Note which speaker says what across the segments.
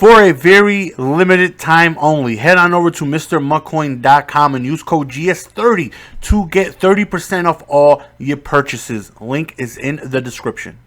Speaker 1: For a very limited time only, head on over to MrMuckcoin.com and use code GS30 to get 30% off all your purchases. Link is in the description.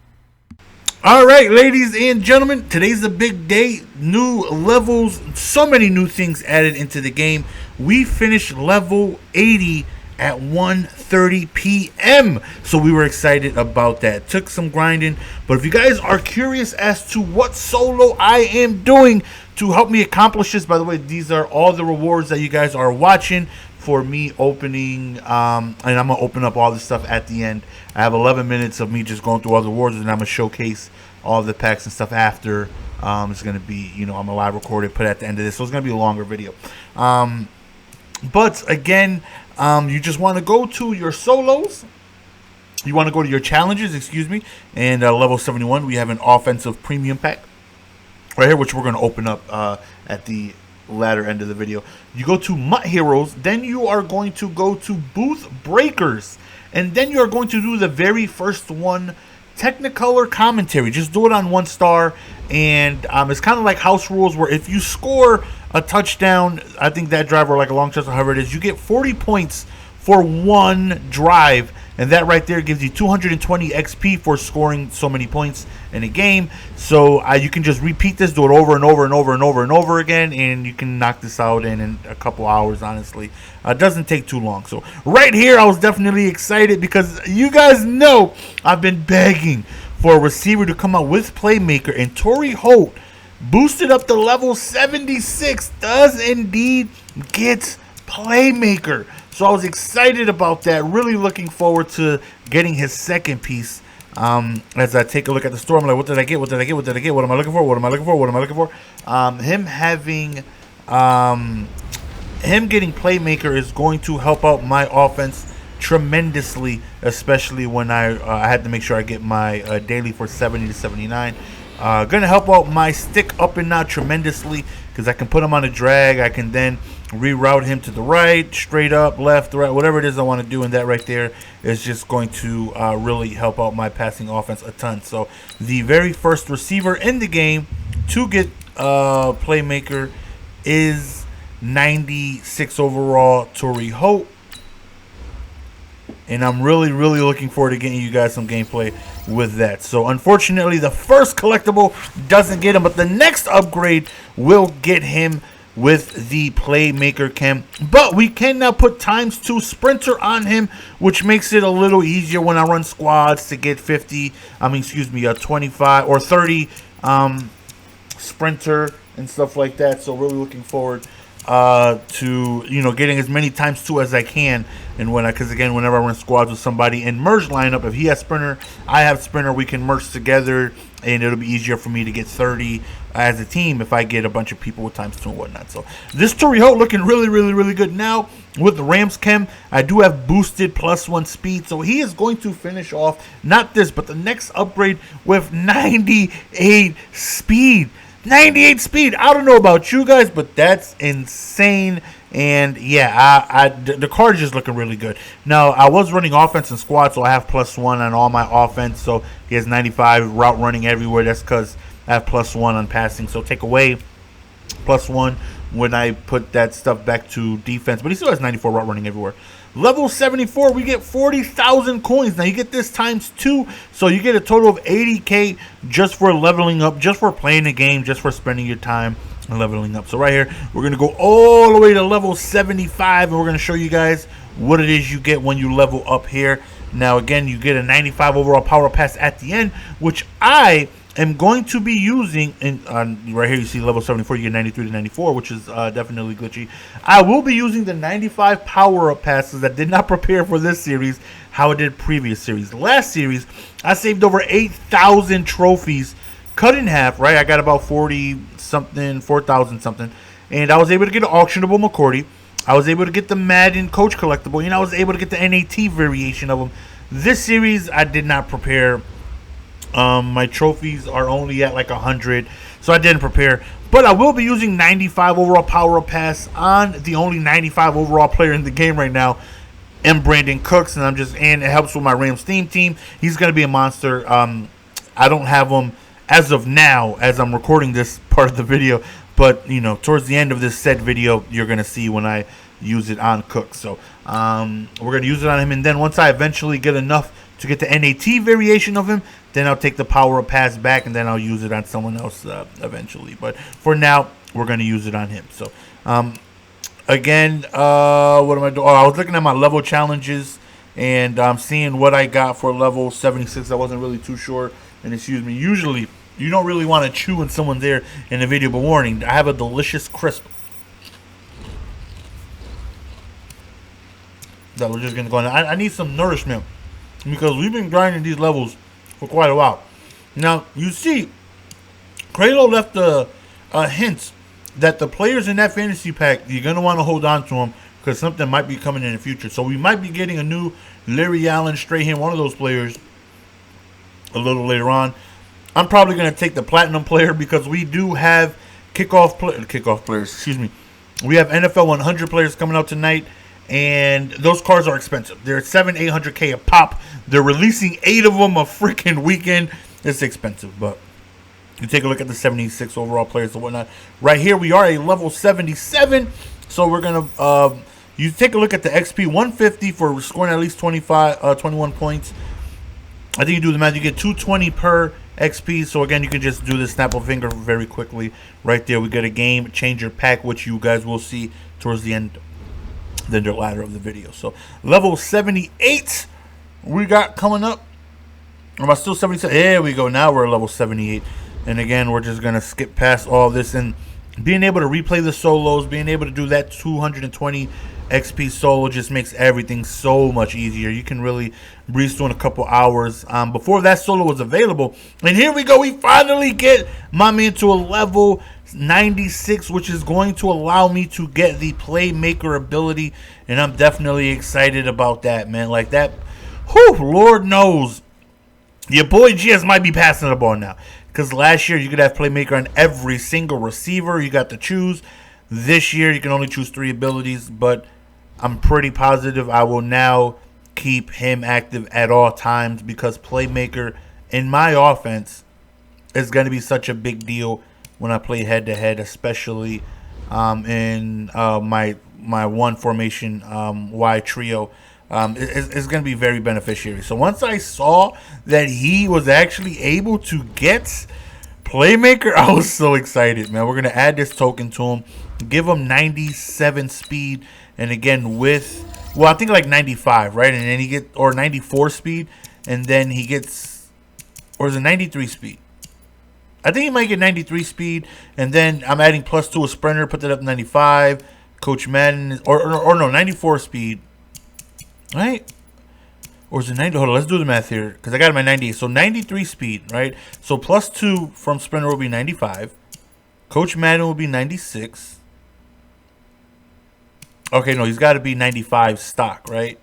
Speaker 1: All right, ladies and gentlemen, today's a big day. New levels, so many new things added into the game. We finished level 80 at 1:30 p.m. So we were excited about that. Took some grinding, but if you guys are curious as to what solo I am doing to help me accomplish this, by the way, these are all the rewards that you guys are watching for me opening, and I'm gonna open up all the stuff at the end. I have 11 minutes of me just going through all the rewards, and I'm gonna showcase all the packs and stuff after. It's gonna be, I'm gonna live record it, put it at the end of this, so it's gonna be a longer video. But again, you just want to go to your solos. You want to go to your challenges, and level 71, we have an offensive premium pack right here, which we're going to open up at the latter end of the video. You go to MUT Heroes, then you are going to go to Booth Breakers, and then you are going to do the very first one, Technicolor Commentary. Just do it on 1 star, and it's kind of like house rules, where if you score a touchdown, I think that drive, or like a long touchdown, however it is, you get 40 points for 1 drive, and that right there gives you 220 XP for scoring so many points in a game. So you can just repeat this, do it over and over and over and over and over again, and you can knock this out in a couple hours, honestly. It doesn't take too long. So right here, I was definitely excited because you guys know I've been begging for a receiver to come out with Playmaker, and Torry Holt, boosted up to level 76, does indeed get Playmaker. So I was excited about that. Really looking forward to getting his second piece. As I take a look at the store, I'm like, what did I get? What did I get? What did I get? What am I looking for? What am I looking for? What am I looking for? Him getting Playmaker is going to help out my offense tremendously, especially when I had to make sure I get my daily for 70 to 79. Gonna help out my stick up and out tremendously, because I can put him on a drag. I can then reroute him to the right, straight up, left, right, whatever it is I want to do, and that right there is just going to really help out my passing offense a ton. So the very first receiver in the game to get Playmaker is 96 overall Torry Holt. And I'm really looking forward to getting you guys some gameplay with that. So unfortunately, the first collectible doesn't get him, but the next upgrade will get him with the Playmaker chem. But we can now put ×2 sprinter on him, which makes it a little easier when I run squads to get 25 or 30 sprinter and stuff like that. So really looking forward to getting as many ×2 as I can, and because again, whenever I run squads with somebody in merge lineup, if he has sprinter, I have sprinter, we can merge together, and it'll be easier for me to get 30 as a team if I get a bunch of people with ×2 and whatnot. So this Torry Holt looking really good now with the Rams chem. I do have boosted +1 speed, so he is going to finish off not this but the next upgrade with 98 speed. 98 speed. I don't know about you guys, but that's insane. And yeah, the card is just looking really good. Now, I was running offense and squad, so I have +1 on all my offense. So he has 95 route running everywhere. That's because I have +1 on passing. So take away +1 when I put that stuff back to defense. But he still has 94 route running everywhere. Level 74, we get 40,000 coins. Now you get this ×2, so you get a total of 80K just for leveling up, just for playing the game, just for spending your time and leveling up. So right here, we're going to go all the way to level 75, and we're going to show you guys what it is you get when you level up here. Now again, you get a 95 overall power pass at the end, which I am going to be using right here. You see level 74, you get 93 to 94, which is definitely glitchy. I will be using the 95 power-up passes that did not prepare for this series how I did previous series. Last series, I saved over 8,000 trophies, cut in half, right? I got about 4,000 something, and I was able to get an auctionable McCourty. I was able to get the Madden coach collectible, and I was able to get the NAT variation of them. This series, I did not prepare. My trophies are only at like 100, so I didn't prepare. But I will be using 95 overall power-up pass on the only 95 overall player in the game right now, Brandin Cooks, and it helps with my Rams team. He's gonna be a monster. I don't have him as of now, as I'm recording this part of the video. But, you know, towards the end of this said video, you're going to see when I use it on Cook. So we're going to use it on him. And then once I eventually get enough to get the NAT variation of him, then I'll take the power up pass back, and then I'll use it on someone else eventually. But for now, we're going to use it on him. So, again, what am I doing? Oh, I was looking at my level challenges, and I'm seeing what I got for level 76. I wasn't really too sure. And excuse me, usually you don't really want to chew when someone's there in the video, but warning, I have a delicious crisp that we're just going to go on. I need some nourishment because we've been grinding these levels for quite a while. Now, you see, Kralo left a hint that the players in that fantasy pack, you're going to want to hold on to them because something might be coming in the future. So we might be getting a new Larry Allen, Strahan, one of those players a little later on. I'm probably going to take the platinum player because we do have kickoff players, excuse me. We have NFL 100 players coming out tonight, and those cards are expensive. They're 800K a pop. They're releasing 8 of them a freaking weekend. It's expensive, but you take a look at the 76 overall players and whatnot. Right here, we are a level 77, so we're going to, you take a look at the XP 150 for scoring at least 21 points. I think you do the math, you get 220 per XP. So again, you can just do this snap of finger very quickly. Right there, we get a game changer pack, which you guys will see towards the end, the ladder of the video. So level 78 we got coming up. Am I still 77? There we go. Now we're at level 78. And again, we're just going to skip past all this. And being able to replay the solos, being able to do that 220 XP solo just makes everything so much easier. You can really breeze through in a couple hours. Before that solo was available. And here we go. We finally get my man to a level 96, which is going to allow me to get the playmaker ability. And I'm definitely excited about that, man. Like that, whew, Lord knows. Your boy GS might be passing the ball now. Because last year you could have playmaker on every single receiver. You got to choose. This year you can only choose 3 abilities. But I'm pretty positive I will now keep him active at all times. Because playmaker in my offense is going to be such a big deal when I play head-to-head. Especially in my one formation Y trio. Is going to be very beneficiary. So once I saw that he was actually able to get playmaker, I was so excited, man. We're going to add this token to him, give him 97 speed, and again with, well, I think like 95, right? And then he get, or 94 speed, and then he gets, or is it 93 speed? I think he might get 93 speed, and then I'm adding +2 a sprinter, put that up to 95. Coach Madden, or no, 94 speed. Right? Or is it 90? Hold on, let's do the math here. Because I got him at 98. So 93 speed, right? So +2 from sprinter will be 95. Coach Madden will be 96. Okay, no, he's got to be 95 stock, right?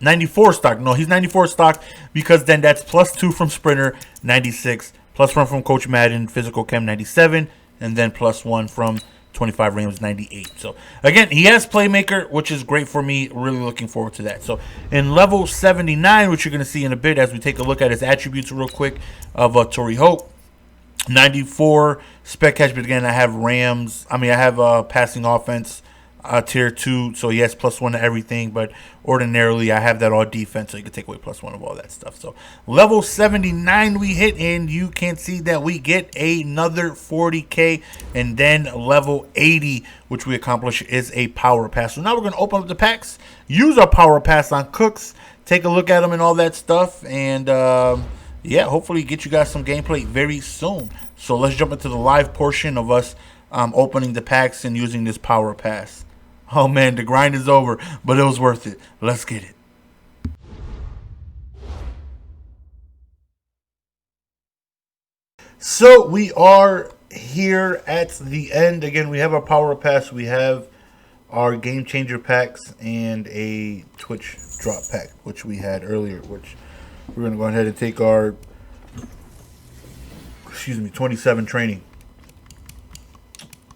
Speaker 1: 94 stock. No, he's 94 stock because then that's +2 from sprinter, 96. +1 from Coach Madden, physical chem, 97. And then +1 from 25 Rams, 98. So again, he has playmaker, which is great for me. Really looking forward to that. So in level 79, which you're going to see in a bit as we take a look at his attributes real quick of Torry Holt, 94 spec catch. But again, I have Rams. I have passing offense tier 2, so he has +1 to everything. But ordinarily, I have that all defense, so you can take away +1 of all that stuff. So level 79 we hit, and you can see that we get another 40K, and then level 80, which we accomplish, is a power pass. So now we're going to open up the packs, use our power pass on Cooks, take a look at them and all that stuff, and yeah, hopefully get you guys some gameplay very soon. So let's jump into the live portion of us opening the packs and using this power pass. Oh man, the grind is over, but it was worth it. Let's get it. So we are here at the end. Again, we have our power pass, we have our game changer packs, and a Twitch drop pack, which we had earlier, which we're going to go ahead and take our, 27 training.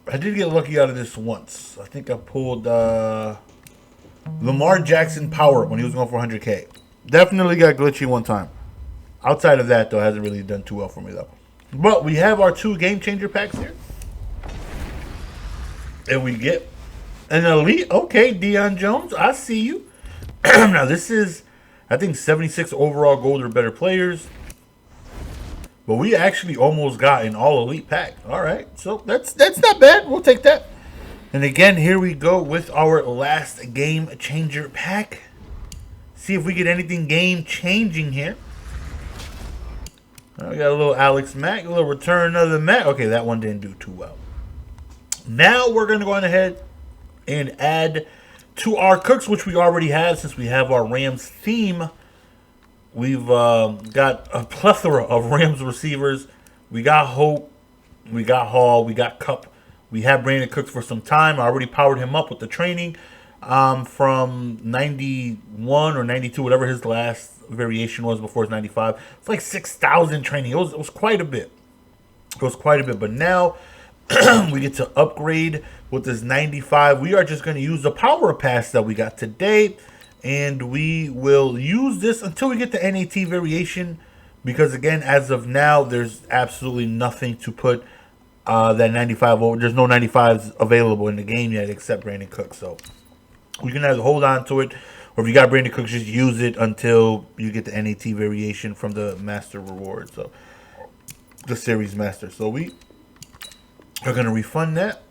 Speaker 1: I did get lucky out of this once. I think I pulled Lamar Jackson power when he was going for 100K. Definitely got glitchy one time. Outside of that, though, it hasn't really done too well for me, though. But we have our 2 game changer packs here. And we get an elite. Okay, Deion Jones, I see you. Now, this is, I think, 76 overall gold or better players. But we actually almost got an all elite pack. All right, so that's not bad. We'll take that. And again, here we go with our last game changer pack. See if we get anything game changing here. We got a little Alex Mack, a little return of the Mack. Okay, that one didn't do too well. Now we're going to go on ahead and add to our Cooks, which we already have since we have our Rams theme. We've got a plethora of Rams receivers. We got Holt, we got Hall, we got Cup. We have Brandin Cooks for some time. I already powered him up with the training from 91 or 92, whatever his last variation was before his 95. It's like 6,000 training. It was quite a bit. It was quite a bit. But now we get to upgrade with this 95. We are just going to use the power pass that we got today. And we will use this until we get the NAT variation. Because, again, as of now, there's absolutely nothing to put that 95 over. There's no 95s available in the game yet except Brandin Cooks. So we can either hold on to it, or if you got Brandin Cooks, just use it until you get the NAT variation from the Master Reward. So the Series Master. So we are going to refund that.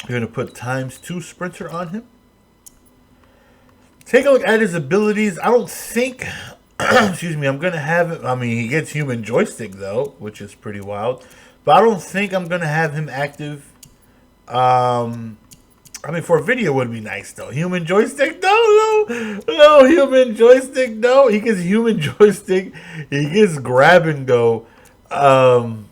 Speaker 1: We're going to put ×2 Sprinter on him. Take a look at his abilities. I don't think, excuse me, I'm going to have him. I mean, he gets human joystick, though, which is pretty wild. But I don't think I'm going to have him active. I mean, for a video would be nice, though. Human joystick? No, human joystick, no. He gets human joystick. He gets grab and go. Well,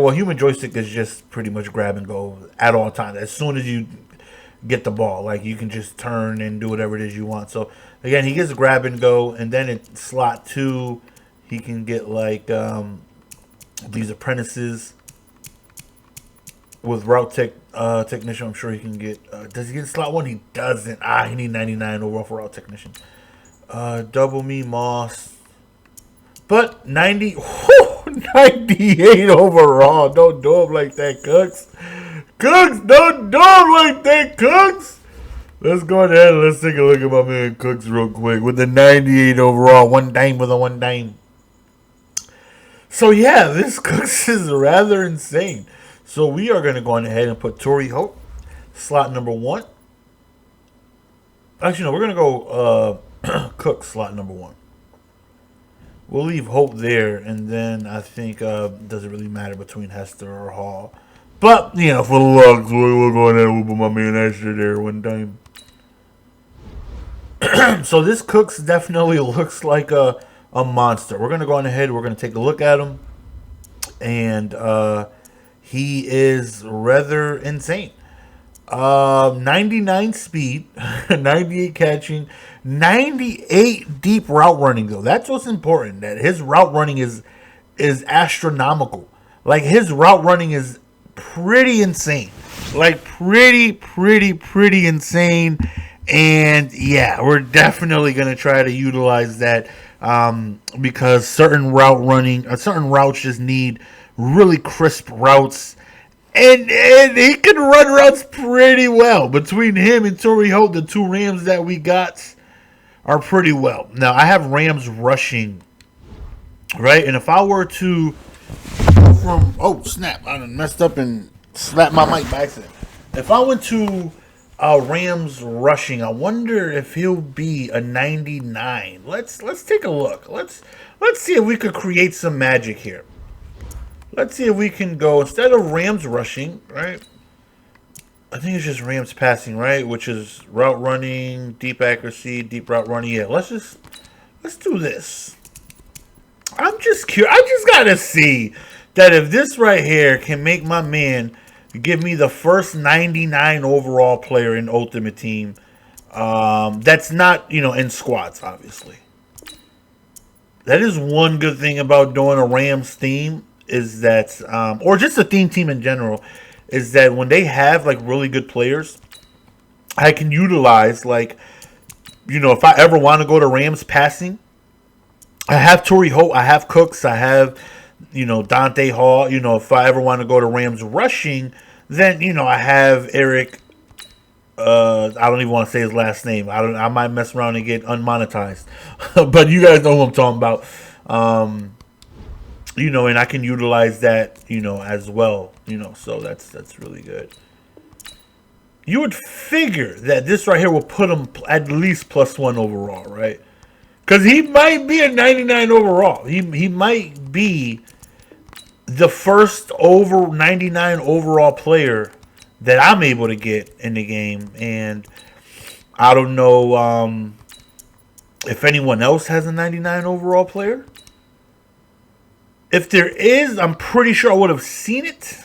Speaker 1: human joystick is just pretty much grab and go at all times. As soon as you get the ball, like, you can just turn and do whatever it is you want. So again, he gets grab and go, and then at slot 2 he can get like these apprentices with route technician. I'm sure he can get does he get slot 1? He doesn't. He need 99 overall for route technician. Double me Moss, but 98 overall. Don't do him like that, Cooks. Cooks, don't do him like that, Cooks. Let's go ahead and let's take a look at my man Cooks real quick with the 98 overall. 1 dime with a 1 dime. So yeah, this Cooks is rather insane. So we are going to go on ahead and put Torry Holt, slot number 1. Actually, no, we're going to go Cooks, slot number 1. We'll leave Holt there, and then I think it doesn't really matter between Hester or Hall. But, you know, for the looks, we'll go ahead and put my man Hester there 1 time. So this Cooks definitely looks like a monster. We're going to go on ahead. We're going to take a look at him. And he is rather insane. 99 speed, 98 catching, 98 deep route running, though. That's what's important. That his route running is astronomical. Like, his route running is pretty insane. Like, pretty insane. And yeah, we're definitely going to try to utilize that because certain routes just need really crisp routes. And he can run routes pretty well. Between him and Torry Holt, the 2 Rams that we got are pretty well. Now, I have Rams rushing, right? And if I were to go from... Oh, snap. I done messed up and slapped my mic by accident. If I went to Rams rushing, I wonder if he'll be a 99. Let's take a look. Let's see if we could create some magic here. Let's see if we can go, instead of Rams rushing, right? I think it's just Rams passing, right? Which is route running, deep accuracy, deep route running. Yeah, let's do this. I'm just curious. I just got to see that if this right here can make my man give me the first 99 overall player in Ultimate Team. That's not, in squads, obviously. That is one good thing about doing a Rams theme. Is that, or just a theme team in general, is that when they have like really good players, I can utilize like if I ever want to go to Rams passing, I have Torry Holt, I have Cooks, I have, Dante Hall. If I ever want to go to Rams rushing, then, I have Eric. I don't even want to say his last name. I might mess around and get unmonetized. But you guys know who I'm talking about. And I can utilize that, as well. So that's really good. You would figure that this right here will put him at least +1 overall, right? Because he might be a 99 overall. He might be the first over 99 overall player that I'm able to get in the game. And I don't know if anyone else has a 99 overall player. If there is, I'm pretty sure I would have seen it.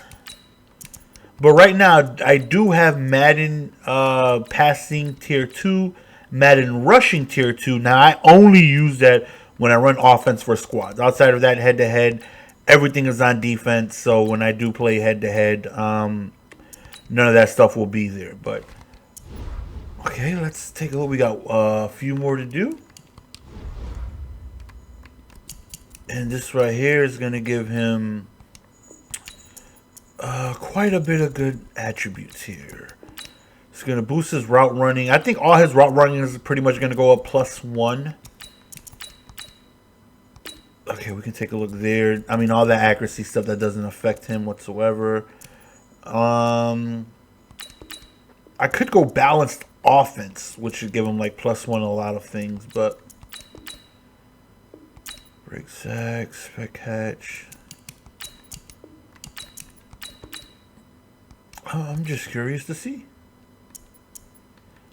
Speaker 1: But right now, I do have Madden passing tier 2, Madden rushing tier 2. Now, I only use that when I run offense for squads. Outside of that, head-to-head, everything is on defense. So when I do play head-to-head, none of that stuff will be there. But, okay, let's take a look. We got a few more to do. And this right here is going to give him quite a bit of good attributes here. It's going to boost his route running. I think all his route running is pretty much going to go up +1. Okay, we can take a look there. I mean, all the accuracy stuff, that doesn't affect him whatsoever. I could go balanced offense, which should give him like +1 a lot of things, but break sack, spec catch. I'm just curious to see.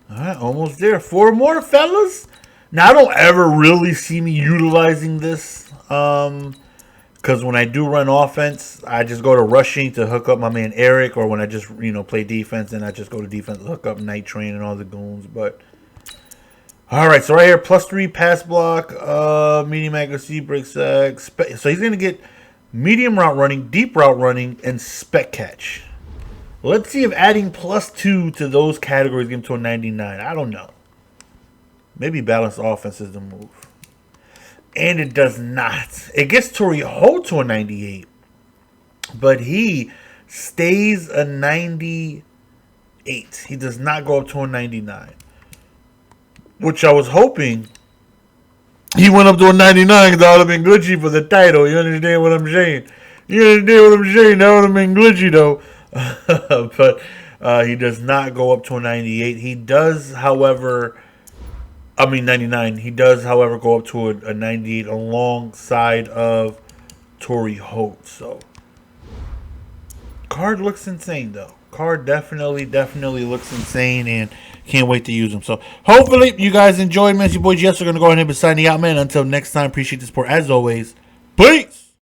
Speaker 1: All right, almost there. 4 more, fellas. Now, I don't ever really see me utilizing this. Because when I do run offense, I just go to rushing to hook up my man Eric. Or when I just, play defense, then I just go to defense to hook up Night Train and all the goons. But, all right, so right here, +3 pass block, medium accuracy, break sack. So he's going to get medium route running, deep route running, and spec catch. Let's see if adding +2 to those categories gives him to a 99. I don't know. Maybe balanced offense is the move. And it does not. It gets Torry Holt to a 98. But he stays a 98. He does not go up to a 99. Which I was hoping he went up to a 99 because that would have been glitchy for the title. You understand what I'm saying? That would have been glitchy, though. But he does not go up to a 98. He does, however, 99. He does, however, go up to a 98 alongside of Torry Holt. So, card looks insane, though. Card definitely looks insane, and can't wait to use him. So, hopefully, you guys enjoyed, man. It's your boy Jess. We're going to go ahead and be signing out, man. Until next time, appreciate the support. As always, peace!